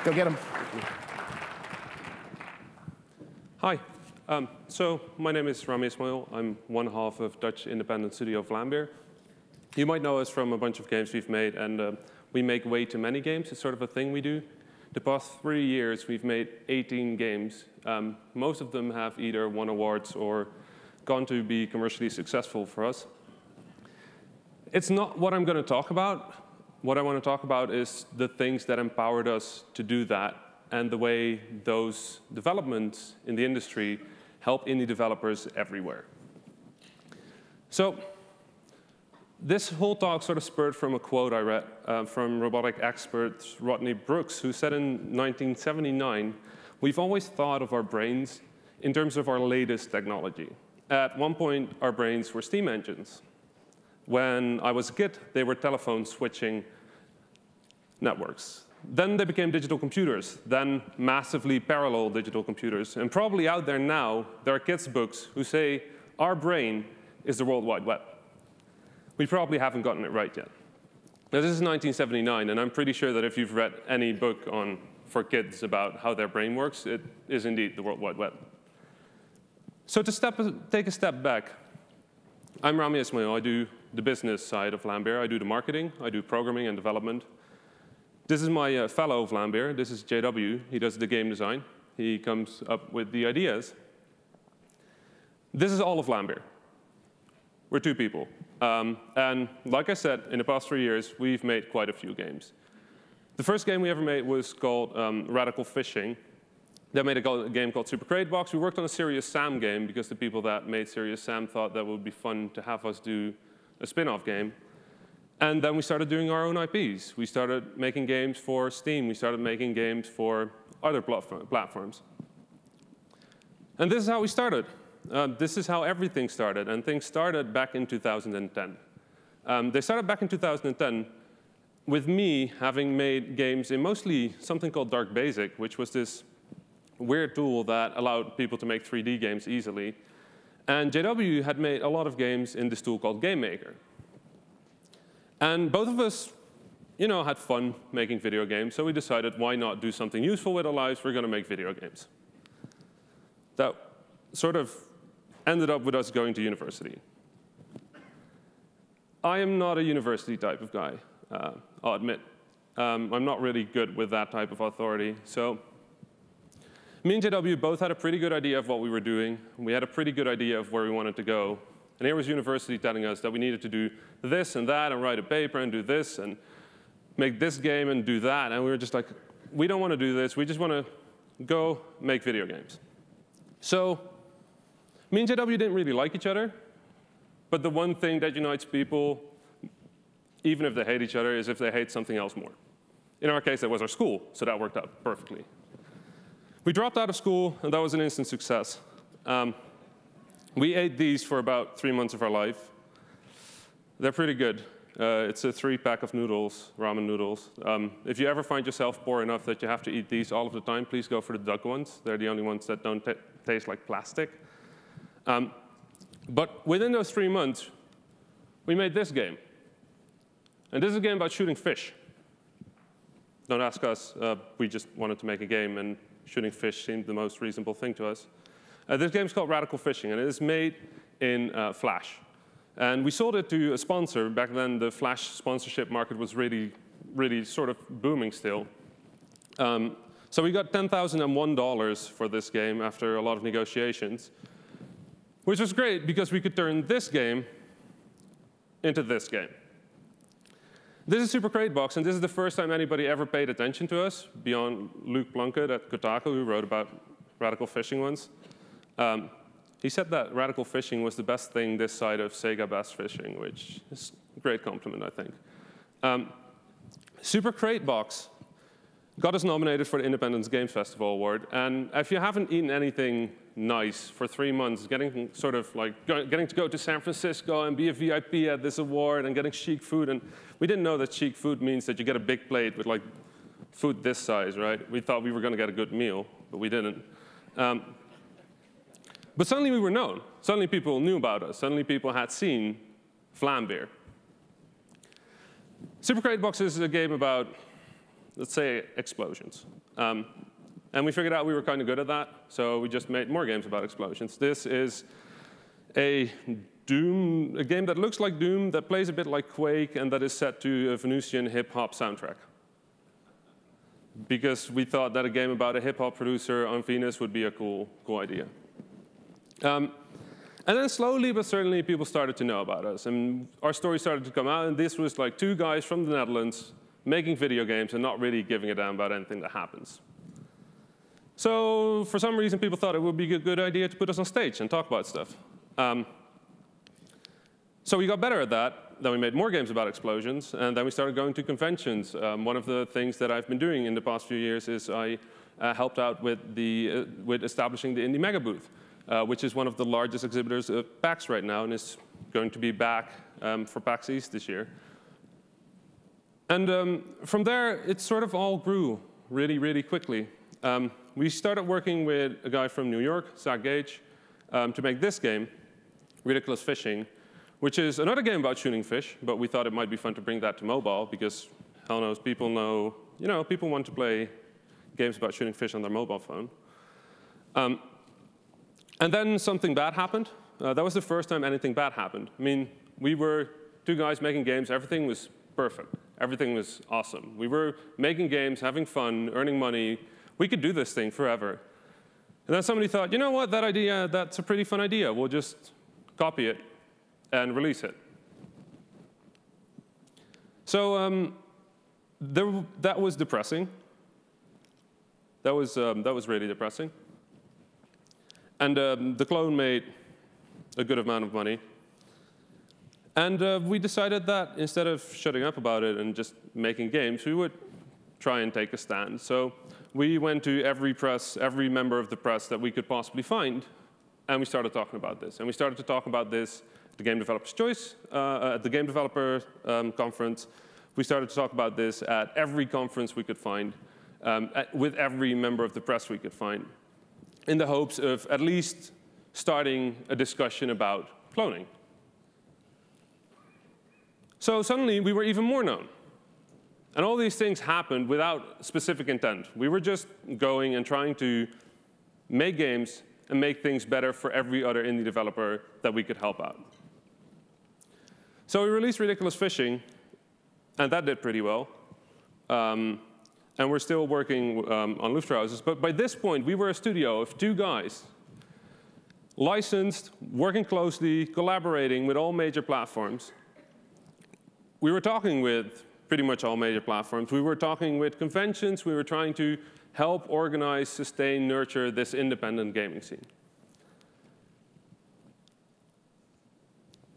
Go get him. Hi. So my name is Rami Ismail. I'm one half of Dutch independent studio Vlambeer. You might know us from a bunch of games we've made, and we make way too many games. It's sort of a thing we do. The past 3 years, we've made 18 games. Most of them have either won awards or gone to be commercially successful for us. It's not what I'm going to talk about. What I want to talk about is the things that empowered us to do that and the way those developments in the industry help indie developers everywhere. So this whole talk sort of spurred from a quote I read from robotic expert Rodney Brooks, who said in 1979, "We've always thought of our brains in terms of our latest technology. At one point, our brains were steam engines. When I was a kid, they were telephone switching networks. Then they became digital computers, then massively parallel digital computers. And probably out there now, there are kids' books who say, our brain is the World Wide Web. We probably haven't gotten it right yet." Now, this is 1979, and I'm pretty sure that if you've read any book for kids about how their brain works, it is indeed the World Wide Web. So to take a step back, I'm Rami Ismail. I do the business side of Vlambeer. I do the marketing. I do programming and development. This is my fellow Vlambeer. This is JW. He does the game design. He comes up with the ideas. This is all of Vlambeer. We're 2 people. And like I said, in the past 3 years, we've made quite a few games. The first game we ever made was called Radical Fishing. They made a game called Super Crate Box. We worked on a Serious Sam game because the people that made Serious Sam thought that would be fun to have us do a spin-off game. And then we started doing our own IPs. We started making games for Steam. We started making games for other platforms. And this is how we started. This is how everything started. And things started back in 2010. They started back in 2010 with me having made games in mostly something called Dark Basic, which was this weird tool that allowed people to make 3D games easily. And JW had made a lot of games in this tool called Game Maker. And both of us, had fun making video games, so we decided, why not do something useful with our lives? We're going to make video games. That sort of ended up with us going to university. I am not a university type of guy, I'll admit. I'm not really good with that type of authority. So me and JW both had a pretty good idea of what we were doing. We had a pretty good idea of where we wanted to go. And here was university telling us that we needed to do this and that and write a paper and do this and make this game and do that. And we were just like, we don't want to do this. We just want to go make video games. So me and JW didn't really like each other. But the one thing that unites people, even if they hate each other, is if they hate something else more. In our case, that was our school. So that worked out perfectly. We dropped out of school, and that was an instant success. We ate these for about 3 months of our life. They're pretty good. It's a 3-pack of noodles, ramen noodles. If you ever find yourself poor enough that you have to eat these all of the time, please go for the duck ones. They're the only ones that don't taste like plastic. But within those 3 months, we made this game. And this is a game about shooting fish. Don't ask us. We just wanted to make a game, and shooting fish seemed the most reasonable thing to us. This game is called Radical Fishing, and it is made in Flash. And we sold it to a sponsor. Back then, the Flash sponsorship market was really, really sort of booming still. So we got $10,001 for this game after a lot of negotiations, which was great because we could turn this game into this game. This is Super Crate Box, and this is the first time anybody ever paid attention to us, beyond Luke Plunkett at Kotaku, who wrote about Radical Fishing once. He said that Radical Fishing was the best thing this side of Sega Bass Fishing, which is a great compliment, I think. Super Crate Box got us nominated for the Independence Game Festival Award. And if you haven't eaten anything nice for 3 months, getting to go to San Francisco and be a VIP at this award and getting chic food, and we didn't know that chic food means that you get a big plate with food this size, right? We thought we were going to get a good meal, but we didn't. But suddenly we were known. Suddenly people knew about us. Suddenly people had seen Vlambeer. Super Crate Box is a game about let's say explosions. And we figured out we were kind of good at that, so we just made more games about explosions. This is a game that looks like Doom, that plays a bit like Quake, and that is set to a Venusian hip-hop soundtrack. Because we thought that a game about a hip-hop producer on Venus would be a cool idea. And then slowly but certainly, people started to know about us. And our story started to come out, and this was like 2 guys from the Netherlands making video games and not really giving a damn about anything that happens. So for some reason, people thought it would be a good idea to put us on stage and talk about stuff. So we got better at that. Then we made more games about explosions, and then we started going to conventions. One of the things that I've been doing in the past few years is I helped out with establishing the Indie Mega Booth, which is one of the largest exhibitors of PAX right now, and is going to be back for PAX East this year. And from there, it sort of all grew really, really quickly. We started working with a guy from New York, Zach Gage, to make this game, Ridiculous Fishing, which is another game about shooting fish, but we thought it might be fun to bring that to mobile because, hell knows, people want to play games about shooting fish on their mobile phone. And then something bad happened. That was the first time anything bad happened. I mean, we were 2 guys making games. Everything was perfect. Everything was awesome. We were making games, having fun, earning money. We could do this thing forever. And then somebody thought, you know what, that's a pretty fun idea. We'll just copy it and release it. So that was depressing. That was really depressing. And the clone made a good amount of money. And we decided that instead of shutting up about it and just making games, we would try and take a stand. So we went to every member of the press that we could possibly find, and we started talking about this. And we started to talk about this at the Game Developer's Choice, at the Game Developer Conference. We started to talk about this at every conference we could find, with every member of the press we could find, in the hopes of at least starting a discussion about cloning. So suddenly, we were even more known. And all these things happened without specific intent. We were just going and trying to make games and make things better for every other indie developer that we could help out. So we released Ridiculous Fishing, and that did pretty well. And we're still working on Luftrauses. But by this point, we were a studio of 2 guys, licensed, working closely, collaborating with all major platforms. We were talking with pretty much all major platforms. We were talking with conventions. We were trying to help organize, sustain, nurture this independent gaming scene.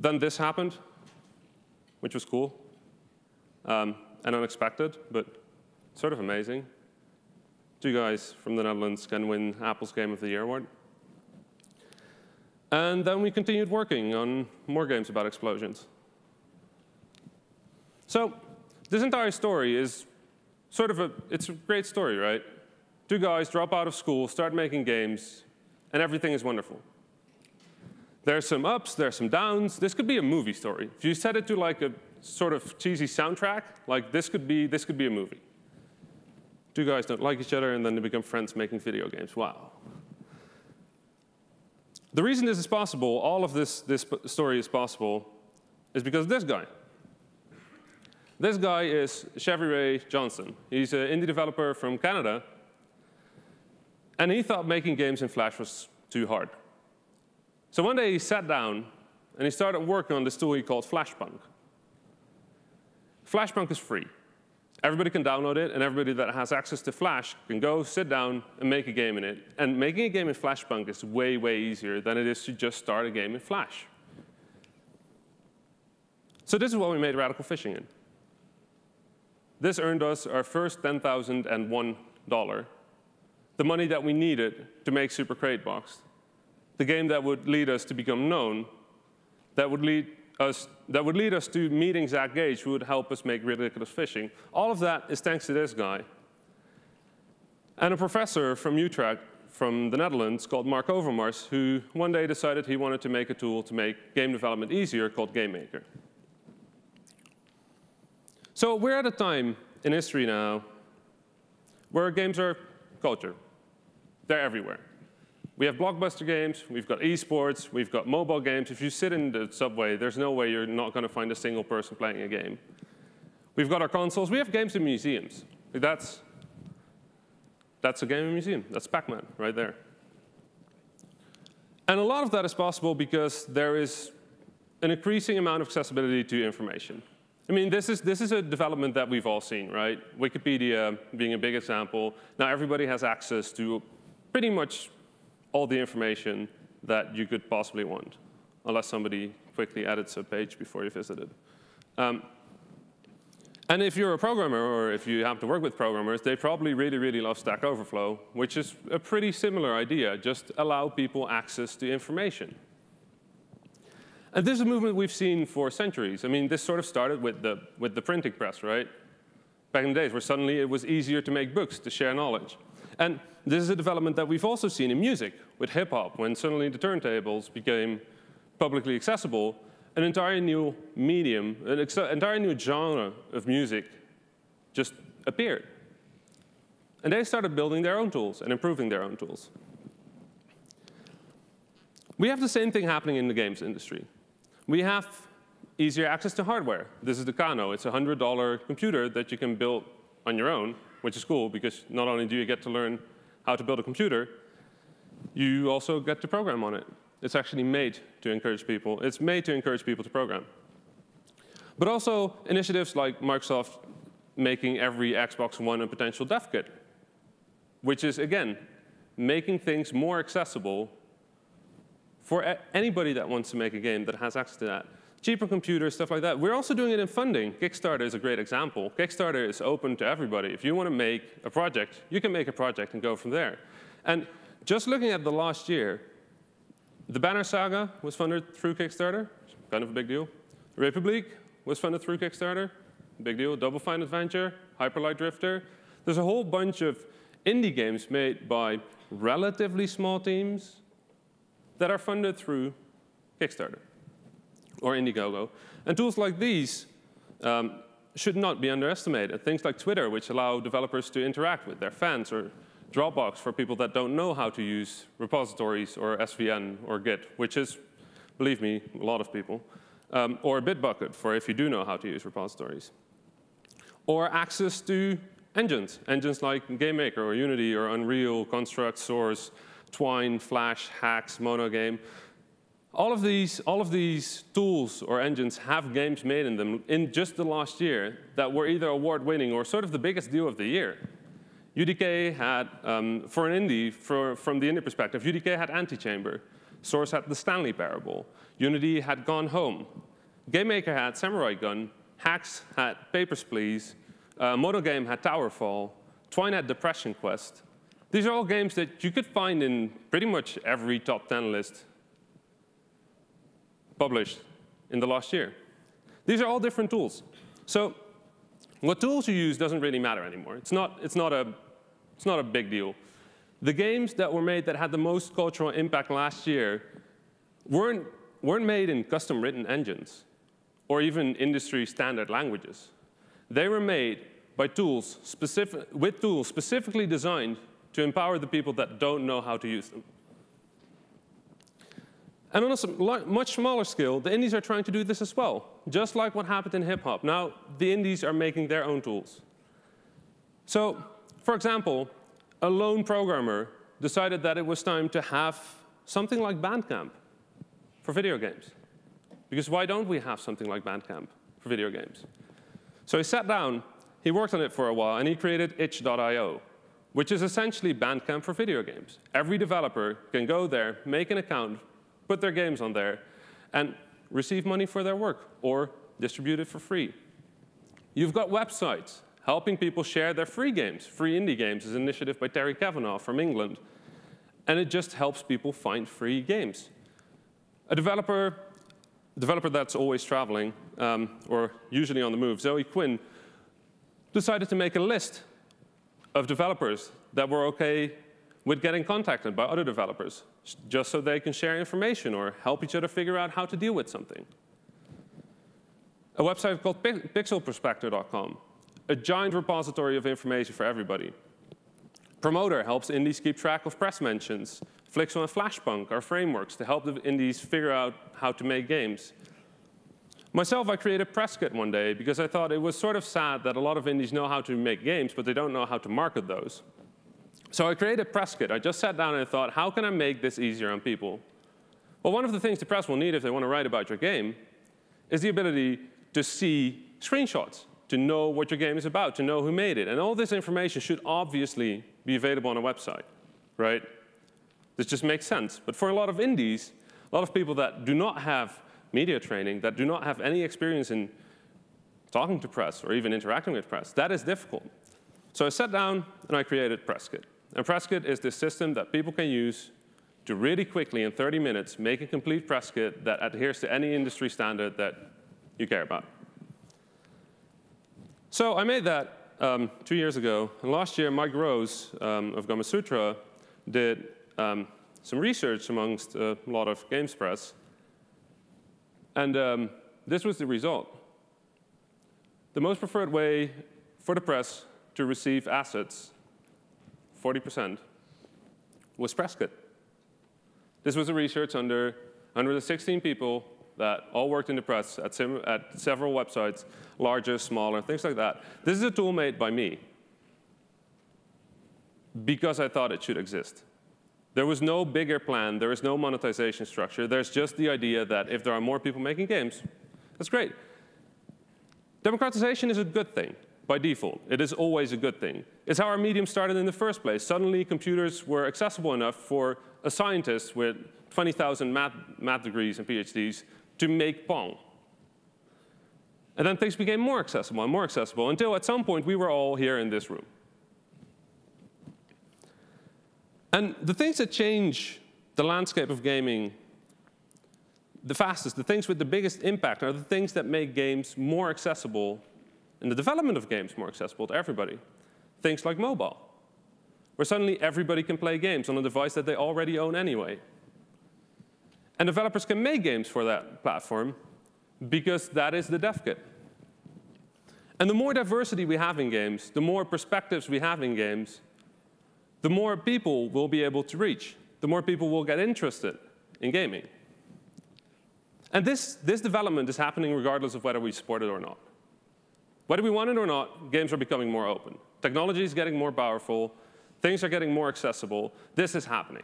Then this happened, which was cool and unexpected, but sort of amazing. 2 guys from the Netherlands can win Apple's Game of the Year award. And then we continued working on more games about explosions. So this entire story is sort of it's a great story, right? 2 guys drop out of school, start making games, and everything is wonderful. There's some ups, there's some downs. This could be a movie story. If you set it to like a sort of cheesy soundtrack, like this could be a movie. 2 guys don't like each other, and then they become friends making video games. Wow. The reason this is possible, all of this story is possible, is because of this guy. This guy is Chevy Ray Johnson. He's an indie developer from Canada, and he thought making games in Flash was too hard. So one day he sat down, and he started working on this tool he called Flashpunk. Flashpunk is free. Everybody can download it, and everybody that has access to Flash can go, sit down, and make a game in it. And making a game in Flashpunk is way, way easier than it is to just start a game in Flash. So this is what we made Radical Fishing in. This earned us our first $10,001, the money that we needed to make Super Crate Box, the game that would lead us to become known, that would lead us to meeting Zach Gage, who would help us make Ridiculous Fishing. All of that is thanks to this guy. And a professor from Utrecht, from the Netherlands, called Mark Overmars, who one day decided he wanted to make a tool to make game development easier called Game Maker. So we're at a time in history now where games are culture. They're everywhere. We have blockbuster games, we've got esports, we've got mobile games. If you sit in the subway, there's no way you're not going to find a single person playing a game. We've got our consoles. We have games in museums. That's a game in a museum. That's Pac-Man right there. And a lot of that is possible because there is an increasing amount of accessibility to information. I mean, this is a development that we've all seen, right? Wikipedia being a big example. Now everybody has access to pretty much all the information that you could possibly want, unless somebody quickly edits a page before you visit it. And if you're a programmer, or if you have to work with programmers, they probably really, really love Stack Overflow, which is a pretty similar idea. Just allow people access to information. And this is a movement we've seen for centuries. I mean, this sort of started with the printing press, right? Back in the days where suddenly it was easier to make books, to share knowledge. And this is a development that we've also seen in music, with hip-hop, when suddenly the turntables became publicly accessible. An entirely new medium, an entirely new genre of music just appeared. And they started building their own tools and improving their own tools. We have the same thing happening in the games industry. We have easier access to hardware. This is the Kano. It's a $100 computer that you can build on your own, which is cool because not only do you get to learn how to build a computer, you also get to program on it. It's actually made to encourage people. It's made to encourage people to program. But also initiatives like Microsoft making every Xbox One a potential dev kit, which is, again, making things more accessible for anybody that wants to make a game that has access to that. Cheaper computers, stuff like that. We're also doing it in funding. Kickstarter is a great example. Kickstarter is open to everybody. If you want to make a project, you can make a project and go from there. And just looking at the last year, the Banner Saga was funded through Kickstarter, kind of a big deal. Republic was funded through Kickstarter, big deal. Double Fine Adventure, Hyper Light Drifter. There's a whole bunch of indie games made by relatively small teams that are funded through Kickstarter or Indiegogo. And tools like these should not be underestimated. Things like Twitter, which allow developers to interact with their fans, or Dropbox for people that don't know how to use repositories or SVN or Git, which is, believe me, a lot of people. Or Bitbucket for if you do know how to use repositories. Or access to engines like GameMaker or Unity or Unreal, Construct, Source, Twine, Flash, Hax, Monogame. All of these tools or engines have games made in them in just the last year that were either award-winning or sort of the biggest deal of the year. UDK had, for an indie, from the indie perspective, UDK had Antichamber. Source had The Stanley Parable. Unity had Gone Home. GameMaker had Samurai Gun. Hax had Papers, Please. Monogame had Towerfall. Twine had Depression Quest. These are all games that you could find in pretty much every top 10 list published in the last year. These are all different tools. So what tools you use doesn't really matter anymore. It's not a big deal. The games that were made that had the most cultural impact last year weren't made in custom-written engines or even industry standard languages. They were made by tools specifically designed to empower the people that don't know how to use them. And on a much smaller scale, the indies are trying to do this as well, just like what happened in hip-hop. Now, the indies are making their own tools. So, for example, a lone programmer decided that it was time to have something like Bandcamp for video games. Because why don't we have something like Bandcamp for video games? So he sat down, he worked on it for a while, and he created itch.io, which is essentially Bandcamp for video games. Every developer can go there, make an account, put their games on there, and receive money for their work, or distribute it for free. You've got websites helping people share their free games. Free Indie Games is an initiative by Terry Kavanagh from England. And it just helps people find free games. A developer that's always traveling, or usually on the move, Zoe Quinn, decided to make a list of developers that were OK with getting contacted by other developers, just so they can share information or help each other figure out how to deal with something. A website called pixelperspector.com, a giant repository of information for everybody. Promoter helps indies keep track of press mentions. Flixo and Flashpunk are frameworks to help the indies figure out how to make games. Myself, I created PressKit one day because I thought it was sort of sad that a lot of indies know how to make games, but they don't know how to market those. So I created PressKit. I just sat down and thought, how can I make this easier on people? Well, one of the things the press will need if they want to write about your game is the ability to see screenshots, to know what your game is about, to know who made it. And all this information should obviously be available on a website, right? This just makes sense. But for a lot of indies, a lot of people that do not have media training, that do not have any experience in talking to press or even interacting with press, that is difficult. So I sat down and I created PressKit. And PressKit is this system that people can use to really quickly, in 30 minutes, make a complete press kit that adheres to any industry standard that you care about. So I made that 2 years ago. And last year, Mike Rose of Gamasutra did some research amongst a lot of games press. And this was the result. The most preferred way for the press to receive assets, 40%, was PressKit. This was a research under the 16 people that all worked in the press at several websites, larger, smaller, things like that. This is a tool made by me because I thought it should exist. There was no bigger plan. There is no monetization structure. There's just the idea that if there are more people making games, that's great. Democratization is a good thing by default. It is always a good thing. It's how our medium started in the first place. Suddenly, computers were accessible enough for a scientist with 20,000 math degrees and PhDs to make Pong. And then things became more accessible and more accessible until at some point we were all here in this room. And the things that change the landscape of gaming the fastest, the things with the biggest impact, are the things that make games more accessible and the development of games more accessible to everybody. Things like mobile, where suddenly everybody can play games on a device that they already own anyway. And developers can make games for that platform because that is the dev kit. And the more diversity we have in games, the more perspectives we have in games, the more people we'll be able to reach, the more people will get interested in gaming. And this development is happening regardless of whether we support it or not. Whether we want it or not, games are becoming more open. Technology is getting more powerful. Things are getting more accessible. This is happening.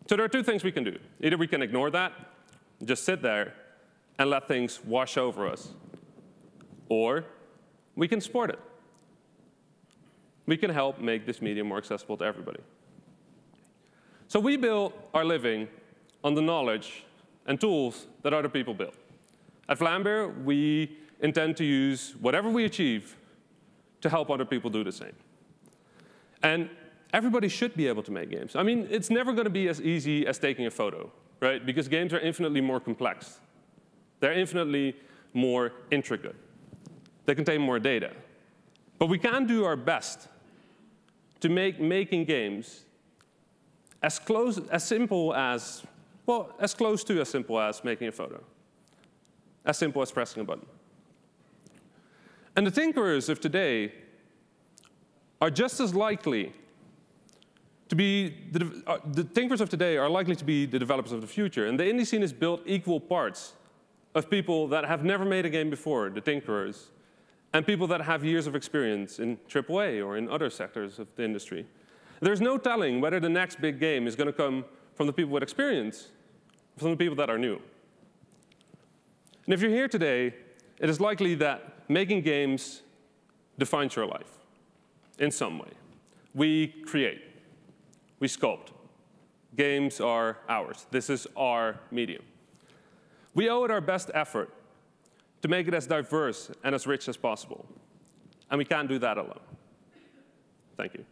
So there are two things we can do. Either we can ignore that, just sit there, and let things wash over us. Or we can support it. We can help make this medium more accessible to everybody. So we build our living on the knowledge and tools that other people build. At Vlambeer, we intend to use whatever we achieve to help other people do the same. And everybody should be able to make games. I mean, it's never going to be as easy as taking a photo, right? Because games are infinitely more complex. They're infinitely more intricate. They contain more data. But we can do our best to make making games as simple as making a photo, as simple as pressing a button. And the tinkerers of today are just as likely to be the thinkers of today are likely to be the developers of the future. And the indie scene is built equal parts of people that have never made a game before, the tinkerers, and people that have years of experience in AAA or in other sectors of the industry. There's no telling whether the next big game is going to come from the people with experience, or from the people that are new. And if you're here today, it is likely that making games defines your life in some way. We create. We sculpt. Games are ours. This is our medium. We owe it our best effort to make it as diverse and as rich as possible. And we can't do that alone. Thank you.